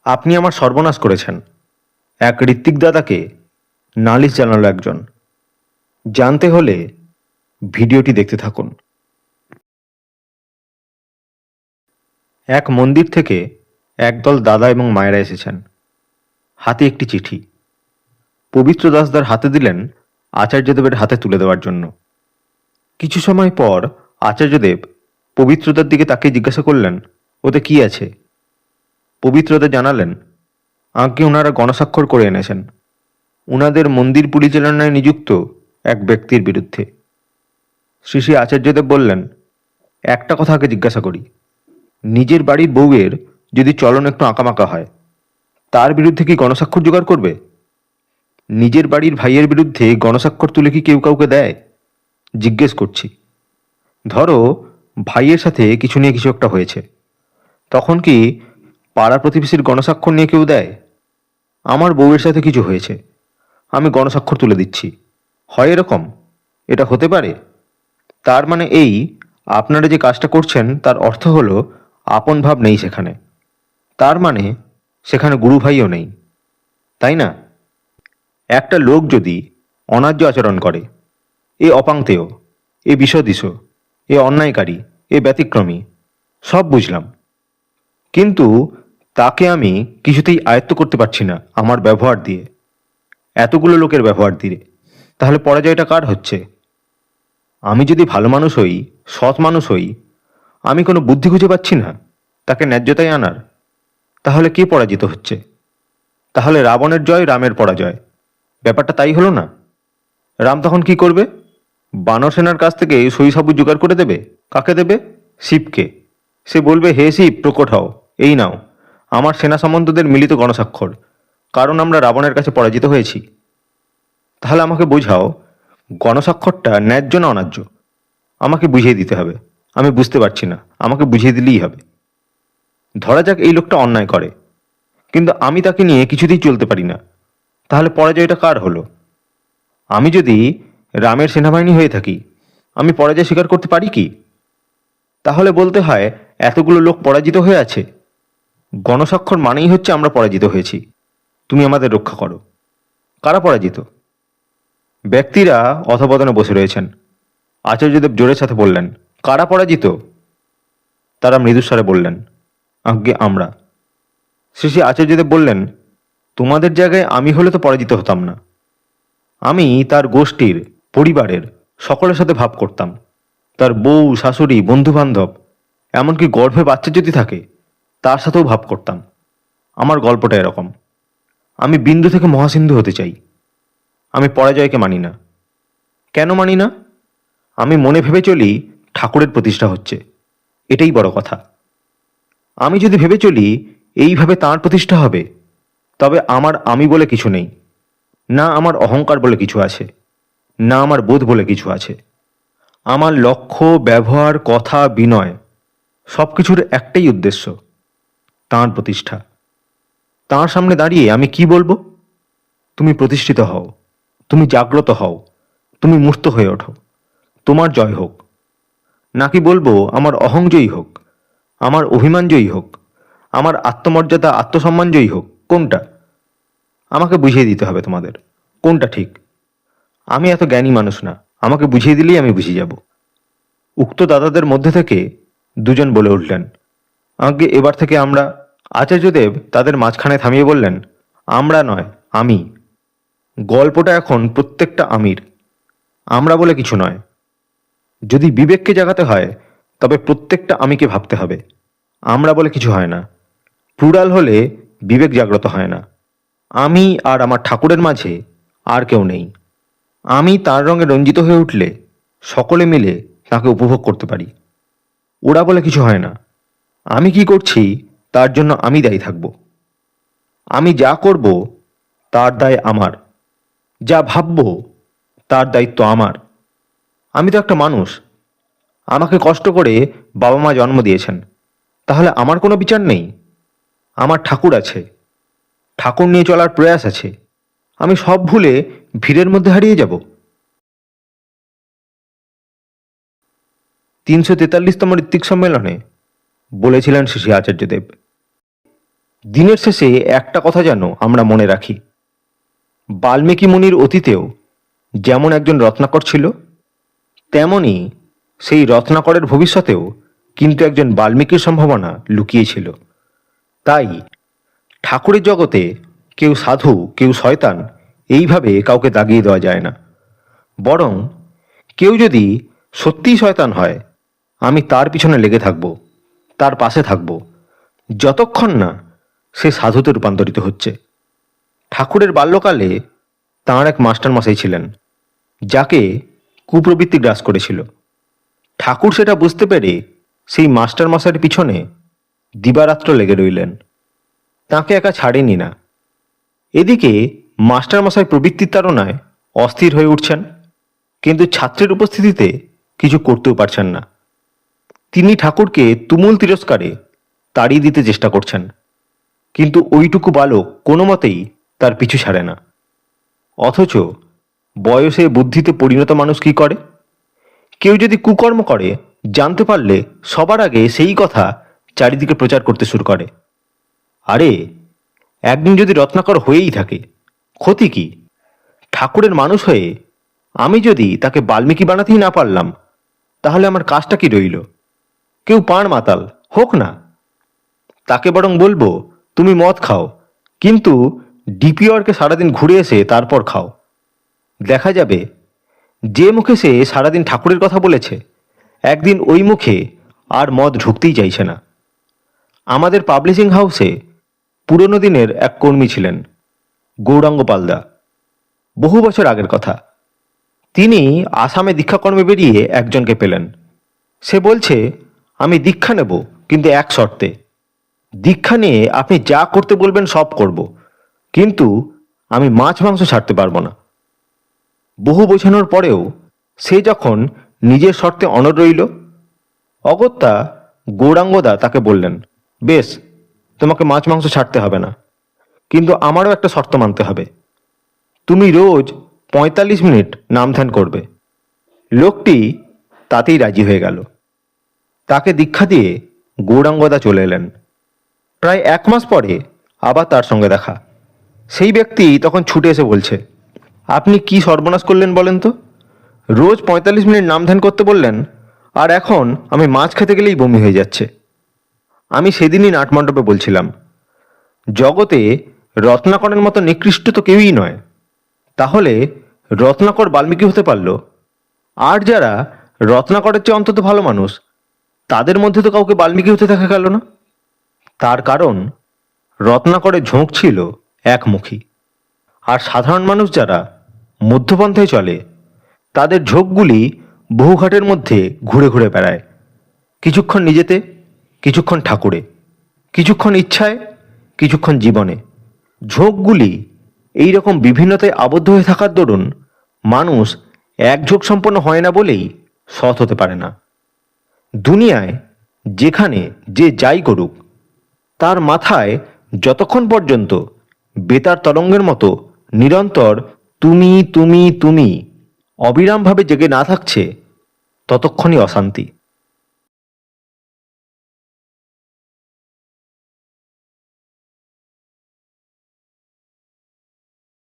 আপনি আমার সর্বনাশ করেছেন। এক ঋত্বিক দাদাকে নালিশ জানালো একজন। জানতে হলে ভিডিওটি দেখতে থাকুন। এক মন্দির থেকে একদল দাদা এবং মায়েরা এসেছেন। হাতে একটি চিঠি। পবিত্র দাসদার হাতে দিলেন, আচার্যদেবের হাতে তুলে দেওয়ার জন্য। কিছু সময় পর আচার্যদেব পবিত্রদার দিকে তাকিয়ে জিজ্ঞাসা করলেন, ওতে কি আছে? পবিত্রদা জানালেন, আজ্ঞে ওনারা গণস্বাক্ষর করে এনেছেন উনাদের মন্দির পরিচালনায় নিযুক্ত এক ব্যক্তির বিরুদ্ধে। শ্রী শ্রী আচার্যদেব বললেন, একটা কথা আগে জিজ্ঞাসা করি, নিজের বাড়ির বউয়ের যদি চলন একটু আঁকামাকা হয়, তার বিরুদ্ধে কি গণস্বাক্ষর জোগাড় করবে? নিজের বাড়ির ভাইয়ের বিরুদ্ধে গণস্বাক্ষর তুলে কি কেউ কাউকে দেয়? জিজ্ঞেস করছি। ধরো ভাইয়ের সাথে কিছু নিয়ে কিছু একটা হয়েছে, তখন কি পাড়া প্রতিবেশীর গণস্বাক্ষর নিয়ে কেউ দেয়? আমার বউয়ের সাথে কিছু হয়েছে, আমি গণস্বাক্ষর তুলে দিচ্ছি, হয় এরকম? এটা হতে পারে? তার মানে এই, আপনারা যে কাজটা করছেন তার অর্থ হলো আপন ভাব নেই সেখানে। তার মানে সেখানে গুরু ভাইও নেই, তাই না? একটা লোক যদি অন্যায্য আচরণ করে, এ অপাংতেয়, এ বিষদিশ, এ অন্যায়কারী, এ ব্যতিক্রমী, সব বুঝলাম। কিন্তু তাকে আমি কিছুতেই আয়ত্ত করতে পারছি না আমার ব্যবহার দিয়ে, এতগুলো লোকের ব্যবহার দিয়ে। তাহলে পরাজয়টা কার হচ্ছে? আমি যদি ভালো মানুষ হই, সৎ মানুষ হই, আমি কোনো বুদ্ধি খুঁজে পাচ্ছি না তাকে ন্যায্যতায় আনার, তাহলে কে পরাজিত হচ্ছে? তাহলে রাবণের জয়, রামের পরাজয়, ব্যাপারটা তাই হলো না? রাম তখন কি করবে? বানর সেনার কাছ থেকে সই সাবুত জোগাড় করে দেবে। কাকে দেবে? শিবকে। সে বলবে, হে শিব প্রকট হও, এই নাও আমার সেনা সামন্তদের মিলিত গণস্বাক্ষর, কারণ আমরা রাবণের কাছে পরাজিত হয়েছি। তাহলে আমাকে বোঝাও, গণস্বাক্ষরটা ন্যায্য না অন্যায্য? আমাকে বুঝিয়ে দিতে হবে। আমি বুঝতে পারছি না, আমাকে বুঝিয়ে দিলেই হবে। ধরা যাক এই লোকটা অন্যায় করে, কিন্তু আমি তাকে নিয়ে কিছুতেই চলতে পারি না, তাহলে পরাজয়টা কার হলো? আমি যদি রামের সেনাবাহিনী হয়ে থাকি, আমি পরাজয় স্বীকার করতে পারি কি? তাহলে বলতে হয় এতগুলো লোক পরাজিত হয়ে আছে, গণস্বাক্ষর মানেই হচ্ছে আমরা পরাজিত হয়েছি, তুমি আমাদের রক্ষা করো। কারা পরাজিত? ব্যক্তিরা অধপতনে বসে রয়েছেন। আচার্যদেব জোরের সাথে বললেন, কারা পরাজিত? তারা মৃদুস্বরে বললেন, আজ্ঞে আমরা। শ্রী শ্রী আচার্যদেব বললেন, তোমাদের জায়গায় আমি হলে তো পরাজিত হতাম না। আমি তার গোষ্ঠীর, পরিবারের সকলের সাথে ভাব করতাম। তার বউ, শাশুড়ি, বন্ধু বান্ধব, এমনকি গর্ভে বাচ্চা যদি থাকে তার সাথেও ভাব করতাম। আমার গল্পটা এরকম। আমি বিন্দু থেকে মহাসিন্ধু হতে চাই। আমি পরাজয়কে মানি না। কেন মানি না? আমি মনে ভেবে চলি ঠাকুরের প্রতিষ্ঠা হচ্ছে, এটাই বড় কথা। আমি যদি ভেবে চলি এইভাবে তাঁর প্রতিষ্ঠা হবে, তবে আমার আমি বলে কিছু নেই, না আমার অহংকার বলে কিছু আছে, না আমার বোধ বলে কিছু আছে। আমার লক্ষ্য, ব্যবহার, কথা, বিনয় সব কিছুর একটাই উদ্দেশ্য, তাঁর প্রতিষ্ঠা। তাঁর সামনে দাঁড়িয়ে আমি কি বলবো? তুমি প্রতিষ্ঠিত হও, তুমি জাগ্রত হও, তুমি মূর্ত হয়ে ওঠো, তোমার জয় হোক। নাকি বলবো আমার অহং জয়ী হোক, আমার অভিমান জয়ী হোক, আমার আত্মমর্যাদা, আত্মসম্মান জয়ী হোক? কোনটা? আমাকে বুঝিয়ে দিতে হবে তোমাদের কোনটা ঠিক। আমি এত জ্ঞানী মানুষ না, আমাকে বুঝিয়ে দিলেই আমি বুঝে যাব। উক্ত দাদাদের মধ্যে থেকে দুজন বলে উঠলেন, আজ্ঞে এবার থেকে আমরা। আচার্যদেব তাদের মাঝখানে থামিয়ে বললেন, আমরা নয়, আমি। গল্পটা এখন প্রত্যেকটা আমির, আমরা বলে কিছু নয়। যদি বিবেককে জাগাতে হয়, তবে প্রত্যেকটা আমিকে ভাবতে হবে, আমরা বলে কিছু হয় না। প্লুরাল হলে বিবেক জাগ্রত হয় না। আমি আর আমার ঠাকুরের মাঝে আর কেউ নেই। আমি তার রঙে রঞ্জিত হয়ে উঠলে সকলে মিলে তাকে উপভোগ করতে পারি। ওরা বলে কিছু হয় না। আমি কি করছি তার জন্য আমি দায়ী থাকব। আমি যা করব তার দায় আমার, যা ভাবব তার দায়িত্ব আমার। আমি তো একটা মানুষ, আমাকে কষ্ট করে বাবা মা জন্ম দিয়েছেন, তাহলে আমার কোনো বিচার নেই? আমার ঠাকুর আছে, ঠাকুর নিয়ে চলার প্রয়াস আছে, আমি সব ভুলে ভিড়ের মধ্যে হারিয়ে যাব? 343তম ঋত্বিক সম্মেলনে বলেছিলেন শ্রী শ্রী আচার্যদেব। দিনের শেষে একটা কথা যেন আমরা মনে রাখি, বাল্মীকি মুনির অতীতেও যেমন একজন রত্নাকর ছিল, তেমনি সেই রত্নাকরের ভবিষ্যতেও কিন্তু একজন বাল্মীকির সম্ভাবনা লুকিয়েছিল। তাই ঠাকুরের জগতে কেউ সাধু কেউ শয়তান এইভাবে কাউকে দাগিয়ে দেওয়া যায় না। বরং কেউ যদি সত্যিই শয়তান হয়, আমি তার পিছনে লেগে থাকব, তার পাশে থাকব, যতক্ষণ না সে সাধুতে রূপান্তরিত হচ্ছে। ঠাকুরের বাল্যকালে তাঁর এক মাস্টারমশাই ছিলেন, যাকে কুপ্রবৃত্তি গ্রাস করেছিল। ঠাকুর সেটা বুঝতে পেরে সেই মাস্টারমশাইয়ের পিছনে দিবারাত্র লেগে রইলেন, তাকে একা ছাড়েনি না। এদিকে মাস্টারমশাই প্রবৃত্তির তাড়নায় অস্থির হয়ে উঠছেন, কিন্তু ছাত্রের উপস্থিতিতে কিছু করতেও পারছেন না। তিনি ঠাকুরকে তুমুল তিরস্কারে তাড়িয়ে দিতে চেষ্টা করছেন, কিন্তু ওইটুকু বালক কোনো মতেই তার পিছু ছাড়ে না। অথচ বয়সে বুদ্ধিতে পরিণত মানুষ কি করে? কেউ যদি কুকর্ম করে জানতে পারলে সবার আগে সেই কথা চারিদিকে প্রচার করতে শুরু করে। আরে, একদিন যদি রত্নাকর হয়েই থাকে, ক্ষতি কি? ঠাকুরের মানুষ হয়ে আমি যদি তাকে বাল্মীকি বানাতেই না পারলাম, তাহলে আমার কাজটা কি রইল? কেউ পাড় মাতাল হোক না, তাকে বরং বলবো, তুমি মদ খাও, কিন্তু ডিপিওরকে সারাদিন ঘুরে এসে তারপর খাও। দেখা যাবে যে মুখে সে সারাদিন ঠাকুরের কথা বলেছে, একদিন ওই মুখে আর মদ ঢুকতেই চাইছে না। আমাদের পাবলিশিং হাউসে পুরনো দিনের এক কর্মী ছিলেন, গৌরাঙ্গ পালদা। বহু বছর আগের কথা। তিনি আসামে দীক্ষাকর্মে বেরিয়ে একজনকে পেলেন। সে বলছে, আমি দীক্ষা নেব, কিন্তু এক শর্তে। দীক্ষা নিয়ে আপনি যা করতে বলবেন সব করব, কিন্তু আমি মাছ মাংস ছাড়তে পারবো না। বহু বোঝানোর পরেও সে যখন নিজের শর্তে অনড় রইল, অগত্যা গৌরাঙ্গদা তাকে বললেন, বেশ, তোমাকে মাছ মাংস ছাড়তে হবে না, কিন্তু আমারও একটা শর্ত মানতে হবে। তুমি রোজ 45 মিনিট নাম ধ্যান করবে। লোকটি তাতেই রাজি হয়ে গেল। তাকে দীক্ষা দিয়ে গৌরাঙ্গদা চলে এলেন। প্রায় 1 মাস পরে আবার তার সঙ্গে দেখা। সেই ব্যক্তি তখন ছুটে এসে বলছে, আপনি কি সর্বনাশ করলেন বলেন তো? রোজ 45 মিনিট নাম ধ্যান করতে বললেন, আর এখন আমি মাছ খেতে গেলেই বমি হয়ে যাচ্ছে। আমি সেদিনই নাটমণ্ডপে বলছিলাম, জগতে রত্নাকরের মতো নিকৃষ্ট তো কেউই নয়। তাহলে রত্নাকর বাল্মীকি হতে পারল, আর যারা রত্নাকরের চেয়ে অন্তত ভালো মানুষ, তাদের মধ্যে তো কাউকে বাল্মীকি হতে দেখা গেল না। তার কারণ রত্নাকরের ঝোঁক ছিল একমুখী, আর সাধারণ মানুষ যারা মধ্যপন্থায় চলে, তাদের ঝোঁকগুলি বহুঘাটের মধ্যে ঘুরে ঘুরে বেড়ায়, কিছুক্ষণ নিজেতে, কিছুক্ষণ ঠাকুরে, কিছুক্ষণ ইচ্ছায়, কিছুক্ষণ জীবনে। ঝোঁকগুলি এই রকম বিভিন্নতায় আবদ্ধ হয়ে থাকার দরুন মানুষ এক ঝোঁক সম্পন্ন হয় না বলেই সৎ হতে পারে না। দুনিয়ায় যেখানে যে যাই করুক, তার মাথায় যতক্ষণ পর্যন্ত বেতার তরঙ্গের মতো নিরন্তর তুমি তুমি তুমি অবিরামভাবে জেগে না থাকছে, ততক্ষণই অশান্তি।